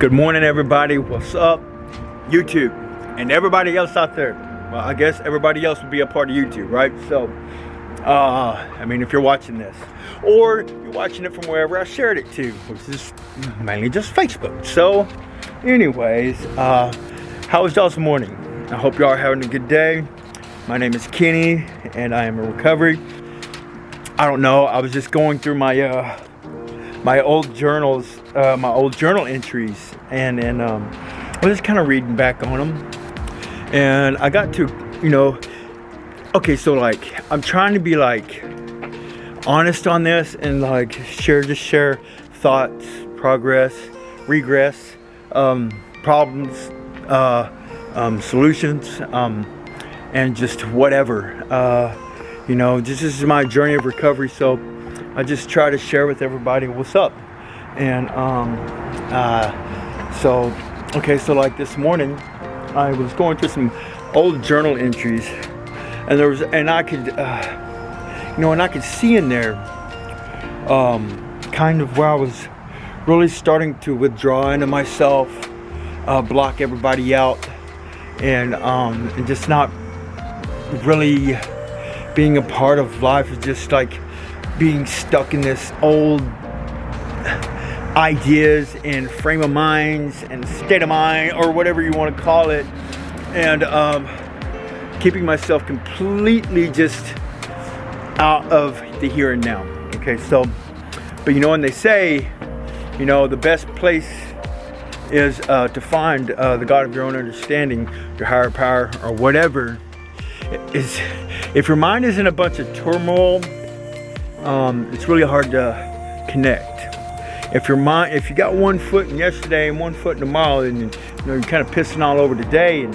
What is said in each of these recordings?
Good morning, everybody. What's up, YouTube, and everybody else out there? Well, I guess everybody else would be a part of YouTube, right? So, I mean, if you're watching this, or you're watching it from wherever I shared it to, which is mainly just Facebook. So, anyways, how was y'all's morning? I hope y'all are having a good day. My name is Kenny, and I am in recovery. I don't know. I was just going through my my old journals, my old journal entries, and I was just kind of reading back on them, and I got to, okay, so like I'm trying to be like honest on this and like share thoughts, progress, regress, problems, solutions, and just whatever. This is my journey of recovery, so I just try to share with everybody what's up. And so like this morning I was going through some old journal entries, and I could see in there kind of where I was really starting to withdraw into myself, block everybody out, and just not really being a part of life, is just like being stuck in this old ideas and frame of minds and state of mind, or whatever you want to call it, and keeping myself completely just out of the here and now. Okay, so, but when they say, the best place is to find the God of your own understanding, your higher power, or whatever, is if your mind is in a bunch of turmoil, it's really hard to connect. If you got one foot in yesterday and one foot in tomorrow, and you're kind of pissing all over today, and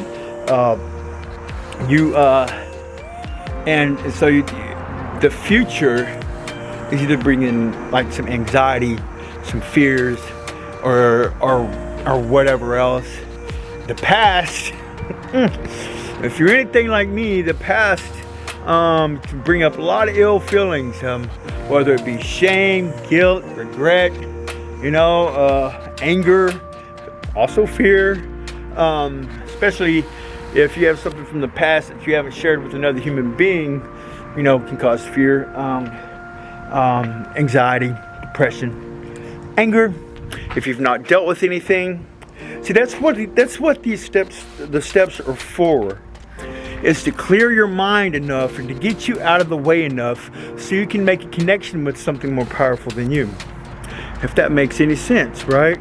the future is either bringing like some anxiety, some fears, or whatever else. The past, if you're anything like me, the past can bring up a lot of ill feelings, whether it be shame, guilt, regret, anger, also fear, especially if you have something from the past that you haven't shared with another human being, can cause fear, anxiety, depression, anger. If you've not dealt with anything, see, that's what the steps are for. Is to clear your mind enough and to get you out of the way enough so you can make a connection with something more powerful than you. If that makes any sense, right?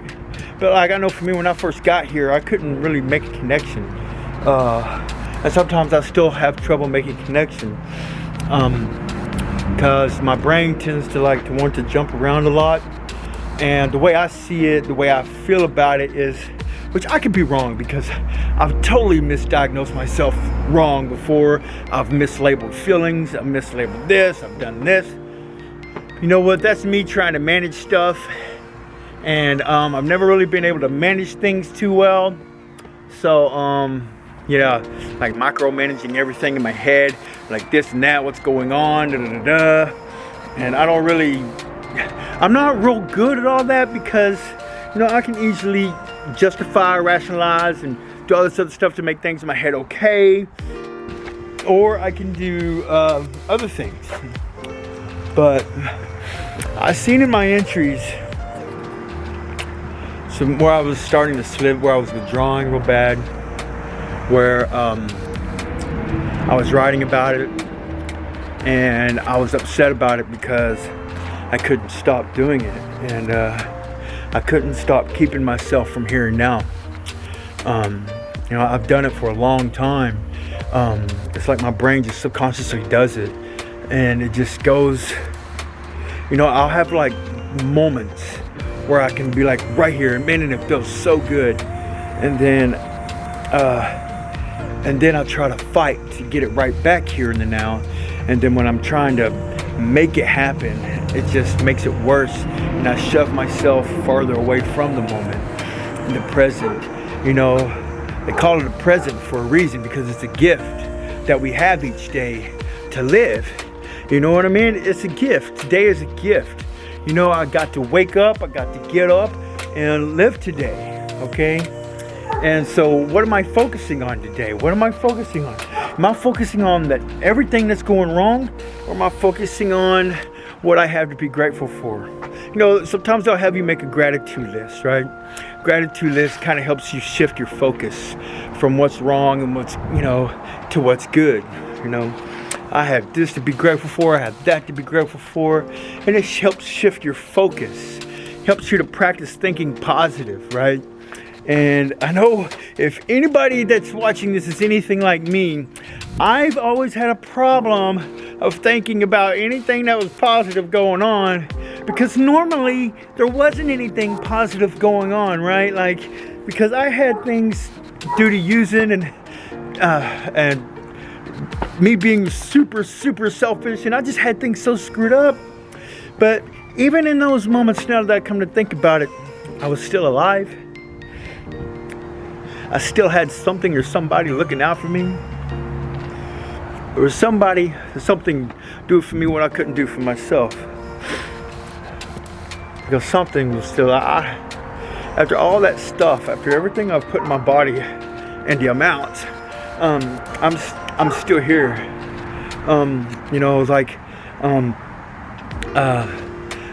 But like, I know for me, when I first got here, I couldn't really make a connection. And sometimes I still have trouble making a connection. Because my brain tends to want to jump around a lot. And the way I see it, the way I feel about it is, which I could be wrong, because I've totally misdiagnosed myself wrong before. I've mislabeled feelings, I've mislabeled this, I've done this. You know what, that's me trying to manage stuff. And I've never really been able to manage things too well. So, like micromanaging everything in my head, like this and that, what's going on, And I'm not real good at all that, because, I can easily justify, rationalize, and do all this other stuff to make things in my head okay, or I can do other things. But I seen in my entries where I was starting to slip, where I was withdrawing real bad, where I was writing about it, and I was upset about it because I couldn't stop doing it, and I couldn't stop keeping myself from here and now. I've done it for a long time. It's like my brain just subconsciously does it, and it just goes, I'll have like moments where I can be like right here, and it feels so good, and then I'll try to fight to get it right back here in the now, and then when I'm trying to make it happen, it just makes it worse, and I shove myself farther away from the moment, in the present. They call it a present for a reason, because it's a gift that we have each day to live. You know what I mean? It's a gift. Today is a gift. I got to wake up, I got to get up and live today. okay? And so what am I focusing on today? What am I focusing on? Am I focusing on that everything that's going wrong, or am I focusing on what I have to be grateful for? You know, sometimes they'll have you make a gratitude list, right? Gratitude list kind of helps you shift your focus from what's wrong and what's, you know, to what's good. You know, I have this to be grateful for, I have that to be grateful for, and it helps shift your focus. Helps you to practice thinking positive, right? And I know if anybody that's watching this is anything like me, I've always had a problem of thinking about anything that was positive going on, because normally there wasn't anything positive going on, right? Like, because I had things due to using and me being super selfish, and I just had things so screwed up. But even in those moments, now that I come to think about it, I was still alive. I still had something or somebody looking out for me. There was something do for me what I couldn't do for myself. Because something was still, after all that stuff, after everything I've put in my body and the amounts, I'm still here. You know, it's like,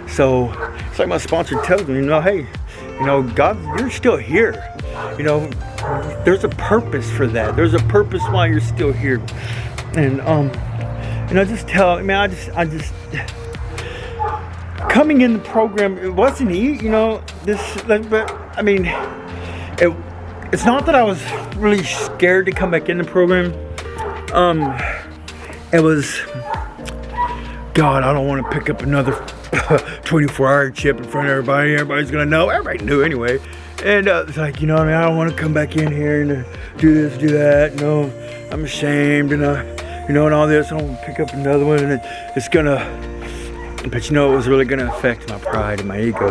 so it's like my sponsor tells me, you know, hey, you know, God, you're still here. You know, there's a purpose for that. There's a purpose why you're still here. And and I just tell, man, I just coming in the program, it wasn't easy, you know, but I mean, it's not that I was really scared to come back in the program. It was, God, I don't want to pick up another 24-hour chip in front of everybody. Everybody's gonna know. Everybody knew anyway. And it's like, you know, I mean, I don't want to come back in here and do this, do that. No, I'm ashamed, and you know, and all this. I don't want to pick up another one, and it's gonna. But you know, it was really gonna affect my pride and my ego,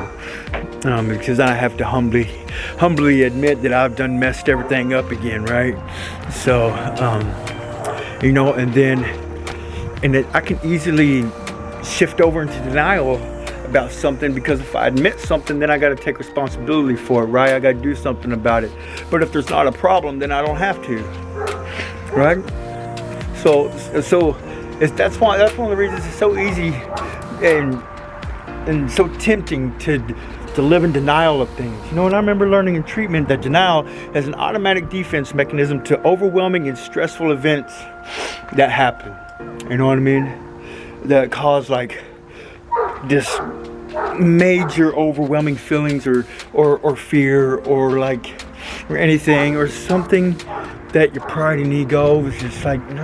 because I have to humbly admit that I've done messed everything up again, right? So, you know, and I can easily shift over into denial about something, because if I admit something, then I got to take responsibility for it, right? I got to do something about it. But if there's not a problem, then I don't have to, right? So that's one of the reasons it's so easy and so tempting to live in denial of things. You know, and I remember learning in treatment that denial is an automatic defense mechanism to overwhelming and stressful events that happen. You know what I mean? That cause like this major overwhelming feelings or fear or anything, or something that your pride and ego was just like, no,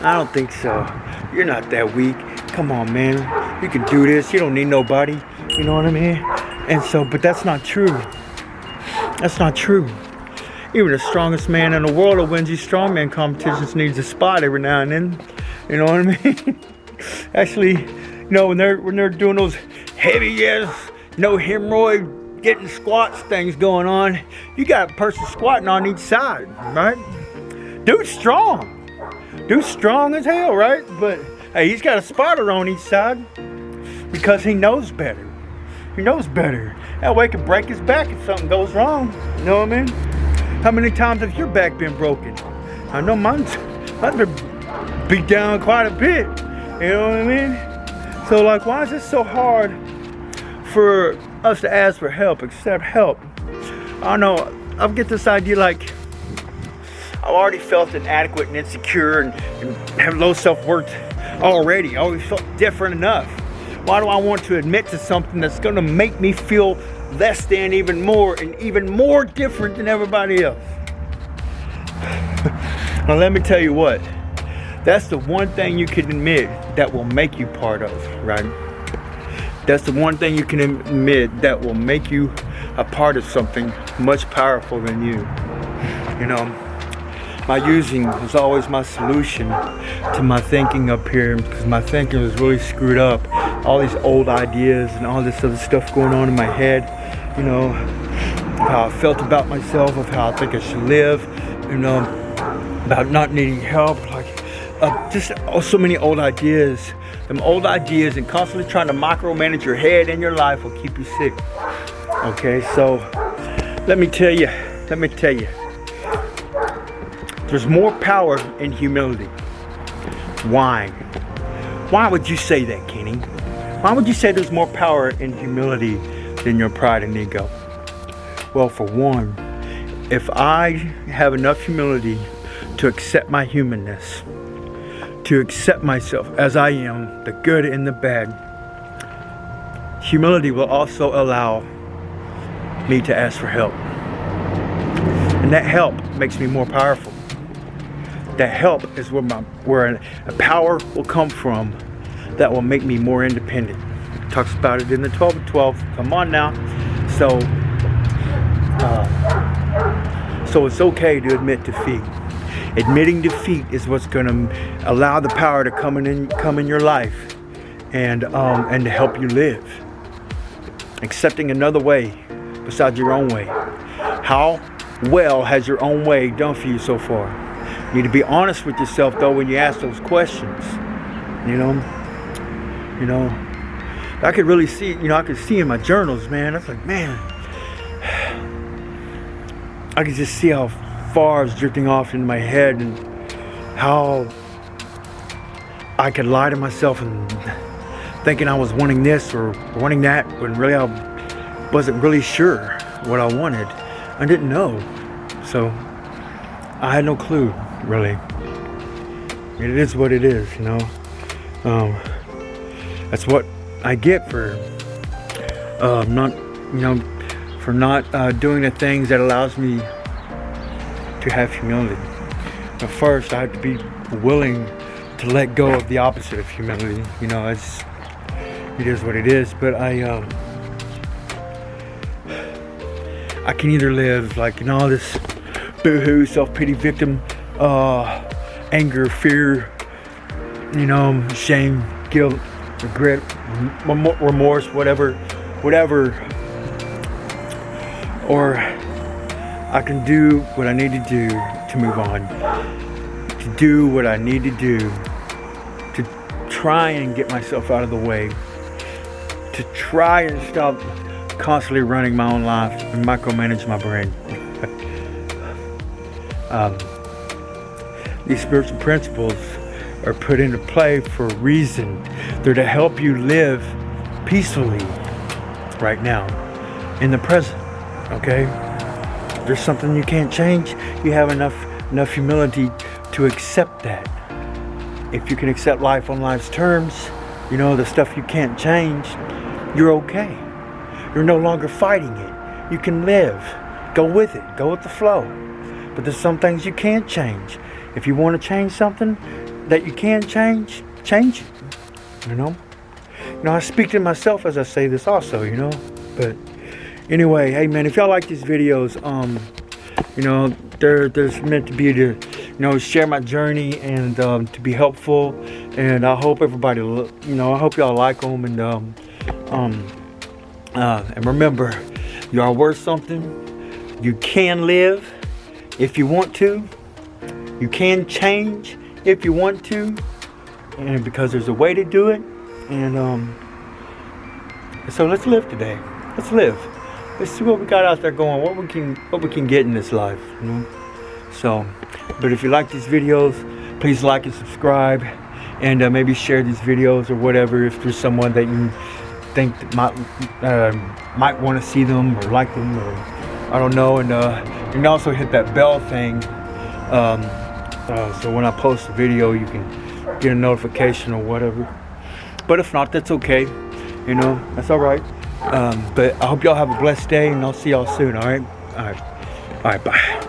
I don't think so. You're not that weak. Come on, man. You can do this. You don't need nobody. You know what I mean? And so, but that's not true. That's not true. Even the strongest man in the world who wins these strongman competitions needs a spot every now and then. You know what I mean? Actually, you know, when they're doing those heavy, no hemorrhoid, getting squats things going on, you got a person squatting on each side, right? Dude's strong. Dude's strong as hell, right? But hey, he's got a spotter on each side because he knows better. He knows better. That way he can break his back if something goes wrong. You know what I mean? How many times has your back been broken? I know mine's been beat down quite a bit. You know what I mean? So like, why is it so hard for us to ask for help, accept help? I don't know. I get this idea like, I've already felt inadequate and insecure and have low self-worth already. I always felt different enough. Why do I want to admit to something that's going to make me feel less than even more and even more different than everybody else? Now let me tell you what. That's the one thing you can admit that will make you part of, right? That's the one thing you can admit that will make you a part of something much powerful than you. You know, my using was always my solution to my thinking up here, because my thinking was really screwed up. All these old ideas and all this other stuff going on in my head, you know, how I felt about myself, of how I think I should live, you know, about not needing help, just so many old ideas. Them old ideas and constantly trying to micromanage your head and your life will keep you sick. Okay, so Let me tell you, there's more power in humility. Why? Why would you say that, Kenny? Why would you say there's more power in humility than your pride and ego? Well, for one, if I have enough humility to accept my humanness, to accept myself as I am, the good and the bad, humility will also allow me to ask for help. And that help makes me more powerful. That help is where a power will come from that will make me more independent. It talks about it in the 12 and 12. Come on now. So it's okay to admit defeat. Admitting defeat is what's going to allow the power to come in your life, and to help you live. Accepting another way besides your own way. How well has your own way done for you so far? You need to be honest with yourself though when you ask those questions. You know, I could really see, I could see in my journals, man. I was like, man, I could just see how far I was drifting off in my head and how I could lie to myself and thinking I was wanting this or wanting that when really I wasn't really sure what I wanted. I didn't know. So I had no clue, really. It is what it is, That's what I get for not doing the things that allows me to have humility. But first, I have to be willing to let go of the opposite of humility. It is what it is. But I can either live like all this boo-hoo, self-pity, victim, anger, fear, shame, guilt, regret, remorse, whatever, or I can do what I need to do to move on, to do what I need to do to try and get myself out of the way, to try and stop constantly running my own life and micromanage my brain. These spiritual principles are put into play for a reason. They're to help you live peacefully right now, in the present, okay? If there's something you can't change, you have enough humility to accept that. If you can accept life on life's terms, the stuff you can't change, you're okay. You're no longer fighting it. You can live. Go with it. Go with the flow. But there's some things you can't change. If you want to change something that you can change it. I speak to myself as I say this also, But anyway, hey man, if y'all like these videos, there's meant to be to, share my journey and to be helpful. And I hope everybody, I hope y'all like them. And remember, you are worth something. You can live if you want to. You can change if you want to, and because there's a way to do it. And so let's live today. Let's live. Let's see what we got out there going. What we can get in this life. So, but if you like these videos, please like and subscribe, and maybe share these videos or whatever if there's someone that you think that might want to see them or like them, or I don't know. And you can also hit that bell thing, so when I post a video you can get a notification or whatever. But if not, that's okay, that's all right. But I hope y'all have a blessed day, and I'll see y'all soon. All right, bye.